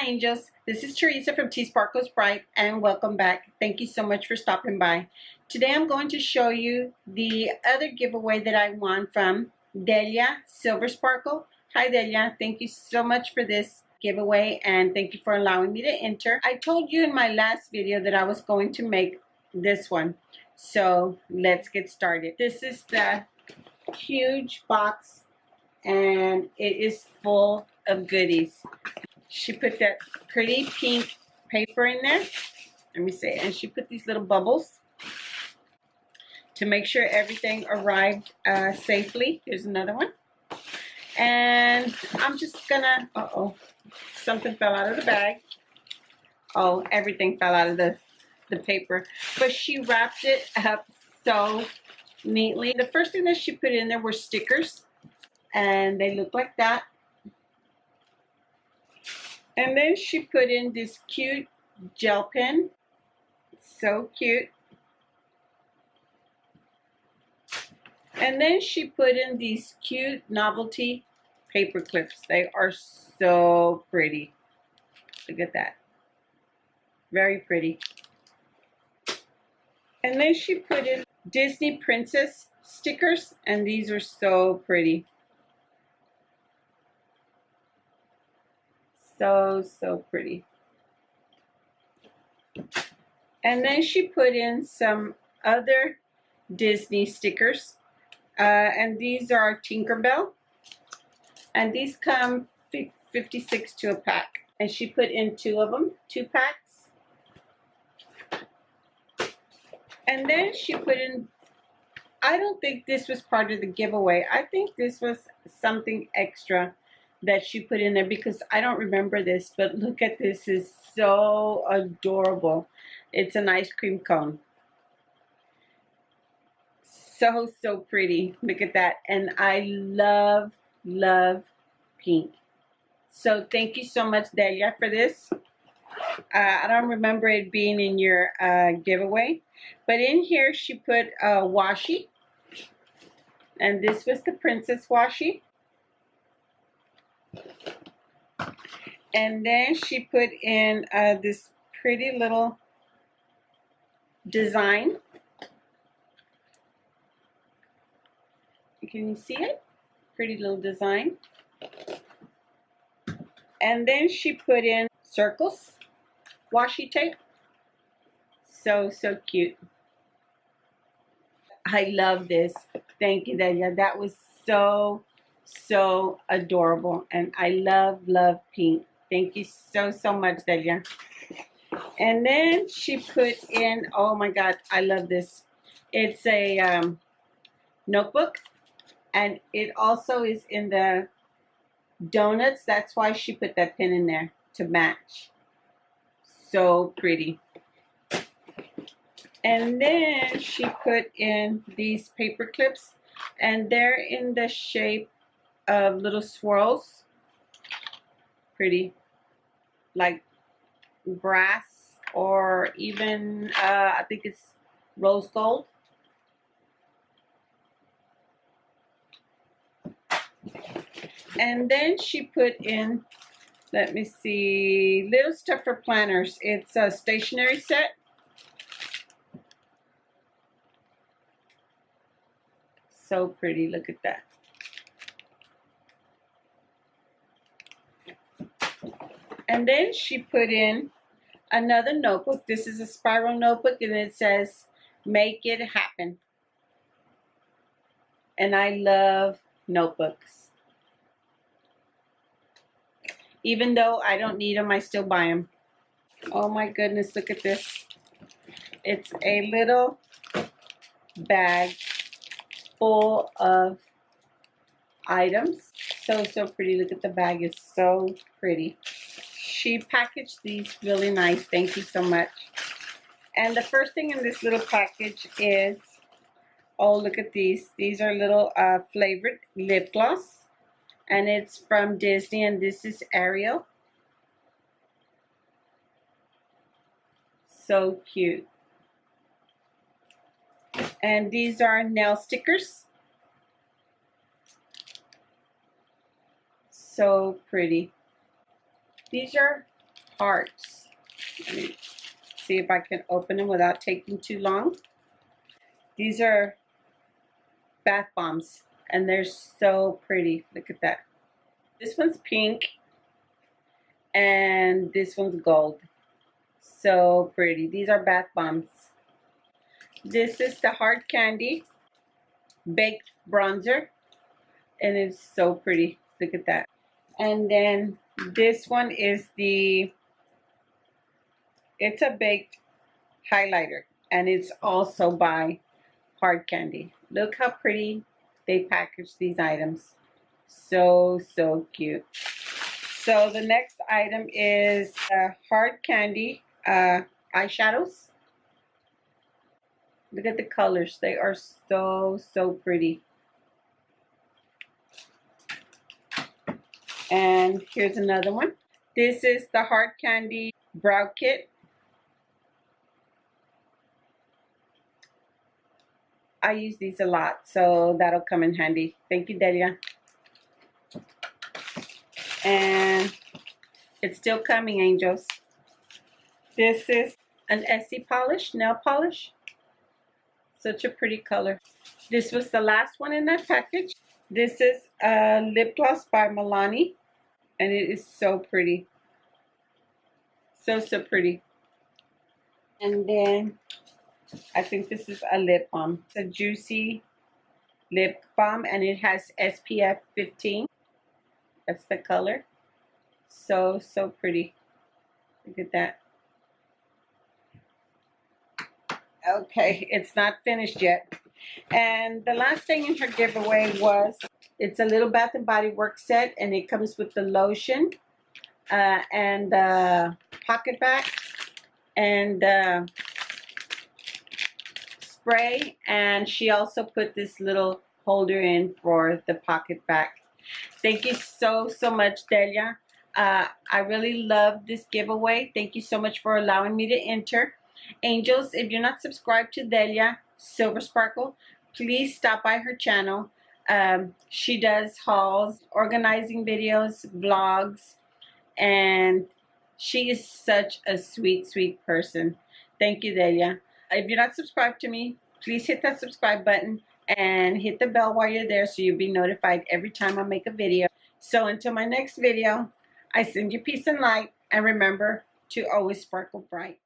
angels, this is Teresa from SparkleBrite and welcome back. Thank you so much for stopping by. Today I'm going to show you the other giveaway that I won from DeliahSilverSparkle. Hi Delia, thank you so much for this giveaway and thank you for allowing me to enter. I told you in my last video that I was going to make this one. So let's get started. This is the huge box and it is full of goodies. She put that pretty pink paper in there. Let me see. And she put these little bubbles to make sure everything arrived safely. Here's another one. And I'm just gonna, something fell out of the bag. Oh, everything fell out of the paper. But she wrapped it up so neatly. The first thing that she put in there were stickers. And they look like that. And then she put in this cute gel pen. So cute. And then she put in these cute novelty paper clips. They are so pretty. Look at that. Very pretty. And then she put in Disney princess stickers. And these are so pretty. So pretty. And then she put in some other Disney stickers. And these are Tinkerbell. And these come 56 to a pack. And she put in 2 of them, 2 packs. And then she put in, I don't think this was part of the giveaway. I think this was something extra that she put in there because I don't remember this, but look at this. It's so adorable. It's an ice cream cone. So pretty. Look at that. And I love pink. So thank you so much, Delia, for this. I don't remember it being in your giveaway, but in here she put washi, and this was the princess washi. And then she put in this pretty little design. Can you see it? Pretty little design. And then she put in circles, washi tape. So cute. I love this. Thank you, Delia. That was so adorable, and I love pink. Thank you so much, Delia. And then she put in, oh my god, I love this. It's a notebook, and it also is in the donuts. That's why she put that pin in there to match. So pretty. And then she put in these paper clips, and they're in the shape of little swirls. Pretty. Like brass or even, I think it's rose gold. And then she put in, let me see, little stuff for planners. It's a stationery set. So pretty, look at that. And then she put in another notebook. This is a spiral notebook, and it says, "Make it happen." And I love notebooks. Even though I don't need them, I still buy them. Oh my goodness, look at this. It's a little bag full of items. So pretty. Look at the bag. It's so pretty. She packaged these really nice. Thank you so much. And the first thing in this little package is, oh, look at these. These are little flavored lip gloss. And it's from Disney, and this is Ariel. So cute. And these are nail stickers. So pretty. These are hearts. Let me see if I can open them without taking too long. These are bath bombs, and they're so pretty. Look at that. This one's pink, and this one's gold. So pretty. These are bath bombs. This is the hard candy baked bronzer, and it's so pretty. Look at that. And then this one is it's a baked highlighter, and it's also by Hard Candy. Look how pretty they package these items. So cute. So the next item is Hard Candy eyeshadows. Look at the colors. They are so pretty. And here's another one. This is the Hard Candy brow kit. I use these a lot, so that'll come in handy. Thank you, Delia. And it's still coming, angels. This is an Essie polish, nail polish. Such a pretty color. This was the last one in that package. This is a lip gloss by Milani, and it is so pretty. So pretty. And then I think this is a lip balm. It's a juicy lip balm, and it has SPF 15. That's the color. So pretty. Look at that. Okay, it's not finished yet. And the last thing in her giveaway was, it's a little Bath and Body Works set, and it comes with the lotion and the pocket back and spray, and she also put this little holder in for the pocket back. Thank you so much, Delia. I really love this giveaway. Thank you so much for allowing me to enter. Angels, if you're not subscribed to DeliahSilverSparkle, please stop by her channel. She does hauls, organizing videos, vlogs, and she is such a sweet person. Thank you, Delia. If you're not subscribed to me, please hit that subscribe button and hit the bell while you're there so you'll be notified every time I make a video. So until my next video, I send you peace and light, and remember to always sparkle bright.